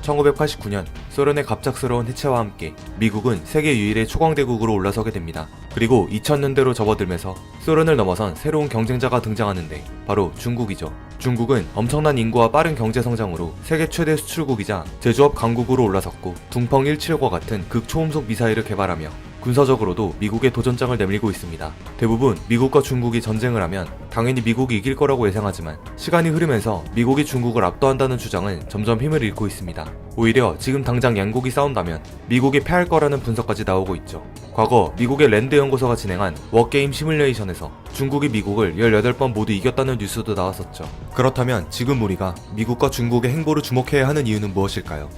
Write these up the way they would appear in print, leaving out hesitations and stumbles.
1989년 소련의 갑작스러운 해체와 함께 미국은 세계 유일의 초강대국으로 올라서게 됩니다. 그리고 2000년대로 접어들면서 소련을 넘어선 새로운 경쟁자가 등장하는데 바로 중국이죠. 중국은 엄청난 인구와 빠른 경제 성장으로 세계 최대 수출국이자 제조업 강국으로 올라섰고 둥펑 175과 같은 극초음속 미사일을 개발하며 군사적으로도 미국의 도전장을 내밀고 있습니다. 대부분 미국과 중국이 전쟁을 하면 당연히 미국이 이길 거라고 예상하지만 시간이 흐르면서 미국이 중국을 압도한다는 주장은 점점 힘을 잃고 있습니다. 오히려 지금 당장 양국이 싸운다면 미국이 패할 거라는 분석까지 나오고 있죠. 과거 미국의 랜드 연구소가 진행한 워게임 시뮬레이션에서 중국이 미국을 18번 모두 이겼다는 뉴스도 나왔었죠. 그렇다면 지금 우리가 미국과 중국의 행보를 주목해야 하는 이유는 무엇일까요?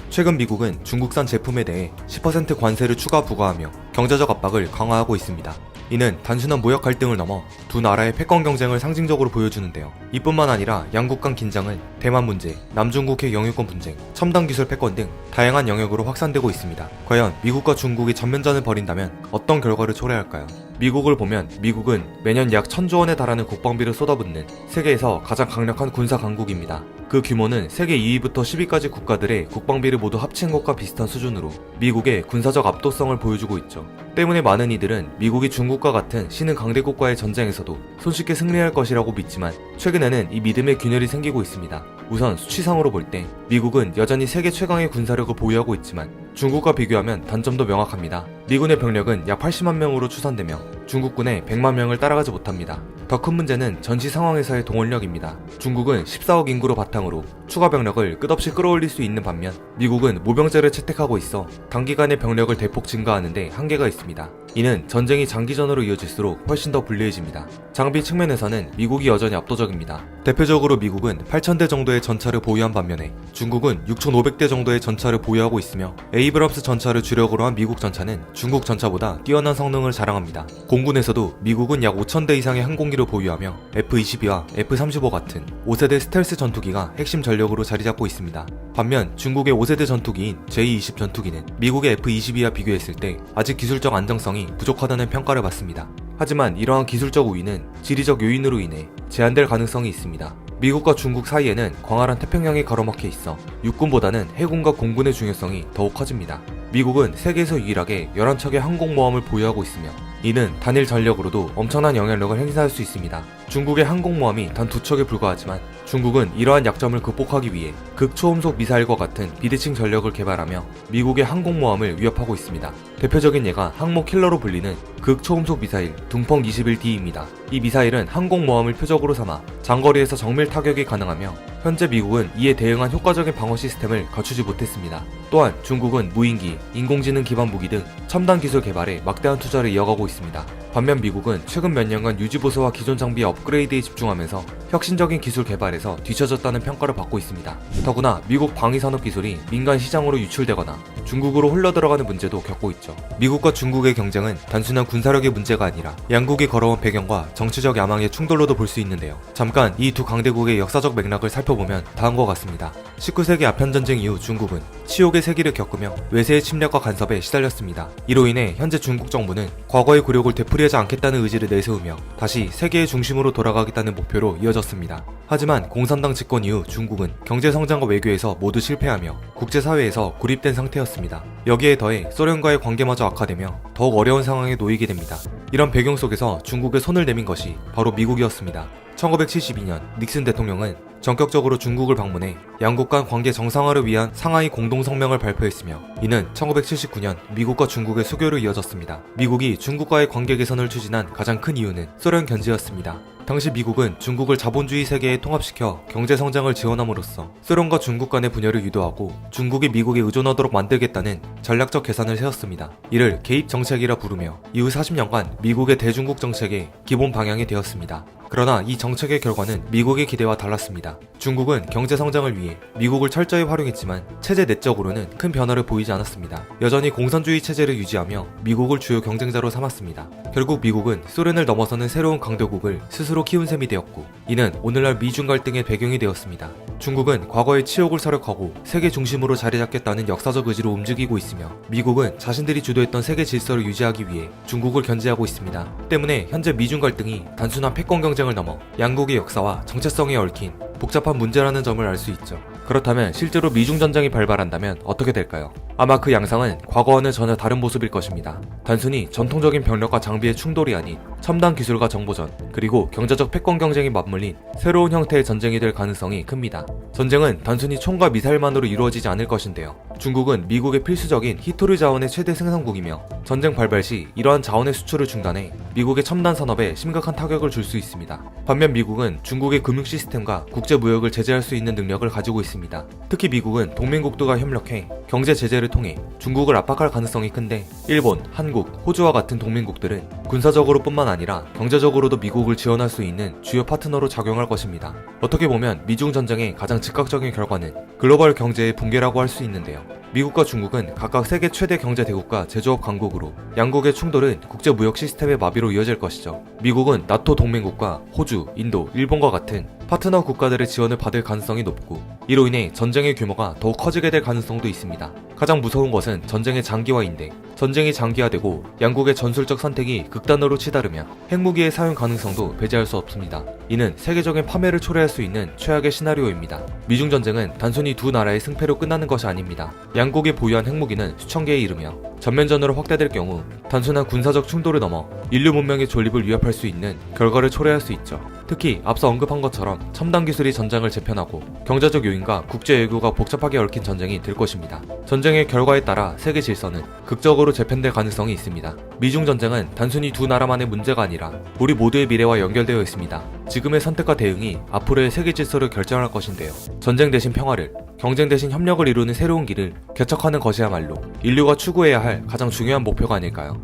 최근 미국은 중국산 제품에 대해 10% 관세를 추가 부과하며 경제적 압박을 강화하고 있습니다. 이는 단순한 무역 갈등을 넘어 두 나라의 패권 경쟁을 상징적으로 보여주는데요. 이뿐만 아니라 양국 간 긴장은 대만 문제, 남중국해 영유권 분쟁, 첨단 기술 패권 등 다양한 영역으로 확산되고 있습니다. 과연 미국과 중국이 전면전을 벌인다면 어떤 결과를 초래할까요? 미국을 보면 미국은 매년 약 1000조 원에 달하는 국방비를 쏟아붓는 세계에서 가장 강력한 군사 강국입니다. 그 규모는 세계 2위부터 10위까지 국가들의 국방비를 모두 합친 것과 비슷한 수준으로 미국의 군사적 압도성을 보여주고 있죠. 때문에 많은 이들은 미국이 중국과 같은 신흥 강대국과의 전쟁에서도 손쉽게 승리할 것이라고 믿지만 최근에는 이 믿음의 균열이 생기고 있습니다. 우선 수치상으로 볼 때 미국은 여전히 세계 최강의 군사력을 보유하고 있지만 중국과 비교하면 단점도 명확합니다. 미군의 병력은 약 80만 명으로 추산되며 중국군의 100만 명을 따라가지 못합니다. 더 큰 문제는 전시 상황에서의 동원력입니다. 중국은 14억 인구로 바탕으로 추가 병력을 끝없이 끌어올릴 수 있는 반면 미국은 모병제를 채택하고 있어 단기간에 병력을 대폭 증가하는데 한계가 있습니다. 이는 전쟁이 장기전으로 이어질수록 훨씬 더 불리해집니다. 장비 측면에서는 미국이 여전히 압도적입니다. 대표적으로 미국은 8,000대 정도의 전차를 보유한 반면에 중국은 6,500대 정도의 전차를 보유하고 있으며 에이브럼스 전차를 주력으로 한 미국 전차는 중국 전차보다 뛰어난 성능을 자랑합니다. 공군에서도 미국은 약 5,000대 이상의 항공기를 보유하며 F-22와 F-35 같은 5세대 스텔스 전투기가 핵심 전력으로 자리잡고 있습니다. 반면 중국의 5세대 전투기인 J-20 전투기는 미국의 F-22와 비교했을 때 아직 기술적 안정성이 부족하다는 평가를 받습니다. 하지만 이러한 기술적 우위는 지리적 요인으로 인해 제한될 가능성이 있습니다. 미국과 중국 사이에는 광활한 태평양이 가로막혀 있어 육군보다는 해군과 공군의 중요성이 더욱 커집니다. 미국은 세계에서 유일하게 11척의 항공모함을 보유하고 있으며 이는 단일 전력으로도 엄청난 영향력을 행사할 수 있습니다. 중국의 항공모함이 단 2척에 불과하지만 중국은 이러한 약점을 극복하기 위해 극초음속 미사일과 같은 비대칭 전력을 개발하며 미국의 항공모함을 위협하고 있습니다. 대표적인 예가 항모 킬러로 불리는 극초음속 미사일 둥펑 21D입니다. 이 미사일은 항공모함을 표적으로 삼아 장거리에서 정밀 타격이 가능하며 현재 미국은 이에 대응한 효과적인 방어 시스템을 갖추지 못했습니다. 또한 중국은 무인기, 인공지능 기반 무기 등 첨단 기술 개발에 막대한 투자를 이어가고 있습니다. 반면 미국은 최근 몇 년간 유지보수와 기존 장비 업그레이드에 집중하면서 혁신적인 기술 개발에서 뒤처졌다는 평가를 받고 있습니다. 더구나 미국 방위산업 기술이 민간 시장으로 유출되거나 중국으로 흘러들어가는 문제도 겪고 있죠. 미국과 중국의 경쟁은 단순한 군사력의 문제가 아니라 양국이 걸어온 배경과 정치적 야망의 충돌로도 볼 수 있는데요. 잠깐 이 두 강대국의 역사적 맥락을 살펴보면 다음과 같습니다. 19세기 아편전쟁 이후 중국은 치욕의 세기를 겪으며 외세의 침략과 간섭에 시달렸습니다. 이로 인해 현재 중국 정부는 과거의 굴욕을 되풀이하지 않겠다는 의지를 내세우며 다시 세계의 중심으로 돌아가겠다는 목표로 이어졌습니다. 하지만 공산당 집권 이후 중국은 경제성장과 외교에서 모두 실패하며 국제사회에서 고립된 상태였습니다. 여기에 더해 소련과의 관계마저 악화되며 더욱 어려운 상황에 놓이게 됩니다. 이런 배경 속에서 중국에 손을 내민 것이 바로 미국이었습니다. 1972년 닉슨 대통령은 전격적으로 중국을 방문해 양국 간 관계 정상화를 위한 상하이 공동성명을 발표했으며 이는 1979년 미국과 중국의 수교로 이어졌습니다. 미국이 중국과의 관계 개선을 추진한 가장 큰 이유는 소련 견제였습니다. 당시 미국은 중국을 자본주의 세계에 통합시켜 경제성장을 지원함으로써 소련과 중국 간의 분열을 유도하고 중국이 미국에 의존하도록 만들겠다는 전략적 계산을 세웠습니다. 이를 개입 정책이라 부르며 이후 40년간 미국의 대중국 정책의 기본 방향이 되었습니다. 그러나 이 정책의 결과는 미국의 기대와 달랐습니다. 중국은 경제성장을 위해 미국을 철저히 활용했지만 체제 내적으로는 큰 변화를 보이지 않았습니다. 여전히 공산주의 체제를 유지하며 미국을 주요 경쟁자로 삼았습니다. 결국 미국은 소련을 넘어서는 새로운 강대국을 스스로 키운 셈이 되었고 이는 오늘날 미중 갈등의 배경이 되었습니다. 중국은 과거의 치욕을 서력하고 세계 중심으로 자리 잡겠다는 역사적 의지로 움직이고 있으며 미국은 자신들이 주도했던 세계 질서를 유지하기 위해 중국을 견제하고 있습니다. 때문에 현재 미중 갈등이 단순한 패권 경쟁을 넘어 양국의 역사와 정체성에 얽힌 복잡한 문제라는 점을 알 수 있죠. 그렇다면 실제로 미중 전쟁이 발발한다면 어떻게 될까요? 아마 그 양상은 과거와는 전혀 다른 모습일 것입니다. 단순히 전통적인 병력과 장비의 충돌이 아닌 첨단 기술과 정보전, 그리고 경제적 패권 경쟁이 맞물린 새로운 형태의 전쟁이 될 가능성이 큽니다. 전쟁은 단순히 총과 미사일만으로 이루어지지 않을 것인데요. 중국은 미국의 필수적인 히토류 자원의 최대 생산국이며 전쟁 발발 시 이러한 자원의 수출을 중단해 미국의 첨단 산업에 심각한 타격을 줄 수 있습니다. 반면 미국은 중국의 금융 시스템과 국제 무역을 제재할 수 있는 능력을 가지고 있습니다. 특히 미국은 동맹국들과 협력해 경제 제재를 통해 중국을 압박할 가능성이 큰데 일본, 한국, 호주와 같은 동맹국들은 군사적으로 뿐만 아니라 경제적으로도 미국을 지원할 수 있는 주요 파트너로 작용할 것입니다. 어떻게 보면 미중 전쟁의 가장 즉각적인 결과는 글로벌 경제의 붕괴라고 할 수 있는데요. 미국과 중국은 각각 세계 최대 경제 대국과 제조업 강국으로 양국의 충돌은 국제 무역 시스템의 마비로 이어질 것이죠. 미국은 나토 동맹국과 호주, 인도, 일본과 같은 파트너 국가들의 지원을 받을 가능성이 높고 이로 인해 전쟁의 규모가 더욱 커지게 될 가능성도 있습니다. 가장 무서운 것은 전쟁의 장기화인데 전쟁이 장기화되고 양국의 전술적 선택이 극단으로 치달으며 핵무기의 사용 가능성도 배제할 수 없습니다. 이는 세계적인 파멸을 초래할 수 있는 최악의 시나리오입니다. 미중 전쟁은 단순히 두 나라의 승패로 끝나는 것이 아닙니다. 양국이 보유한 핵무기는 수천 개에 이르며 전면전으로 확대될 경우 단순한 군사적 충돌을 넘어 인류 문명의 존립을 위협할 수 있는 결과를 초래할 수 있죠. 특히 앞서 언급한 것처럼 첨단 기술이 전장을 재편하고 경제적 요인과 국제 외교가 복잡하게 얽힌 전쟁이 될 것입니다. 전쟁의 결과에 따라 세계 질서는 극적으로 재편될 가능성이 있습니다. 미중 전쟁은 단순히 두 나라만의 문제가 아니라 우리 모두의 미래와 연결되어 있습니다. 지금의 선택과 대응이 앞으로의 세계 질서를 결정할 것인데요. 전쟁 대신 평화를, 경쟁 대신 협력을 이루는 새로운 길을 개척하는 것이야말로 인류가 추구해야 할 가장 중요한 목표가 아닐까요?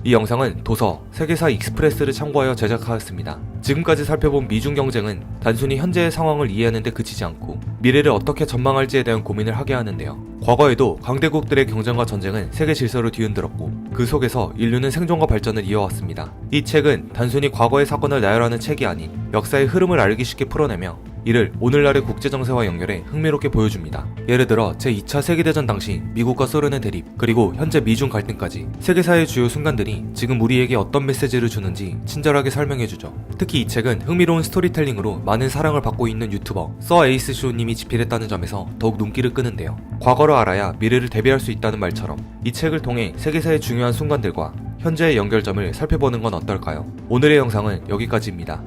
이 영상은 도서 세계사 익스프레스를 참고하여 제작하였습니다. 지금까지 살펴본 미중 경쟁은 단순히 현재의 상황을 이해하는 데 그치지 않고 미래를 어떻게 전망할지에 대한 고민을 하게 하는데요. 과거에도 강대국들의 경쟁과 전쟁은 세계 질서를 뒤흔들었고 그 속에서 인류는 생존과 발전을 이어왔습니다. 이 책은 단순히 과거의 사건을 나열하는 책이 아닌 역사의 흐름을 알기 쉽게 풀어내며 이를 오늘날의 국제정세와 연결해 흥미롭게 보여줍니다. 예를 들어 제2차 세계대전 당시 미국과 소련의 대립, 그리고 현재 미중 갈등까지 세계사의 주요 순간들이 지금 우리에게 어떤 메시지를 주는지 친절하게 설명해주죠. 특히 이 책은 흥미로운 스토리텔링으로 많은 사랑을 받고 있는 유튜버 써에이스쇼님이 집필했다는 점에서 더욱 눈길을 끄는데요. 과거를 알아야 미래를 대비할 수 있다는 말처럼 이 책을 통해 세계사의 중요한 순간들과 현재의 연결점을 살펴보는 건 어떨까요? 오늘의 영상은 여기까지입니다.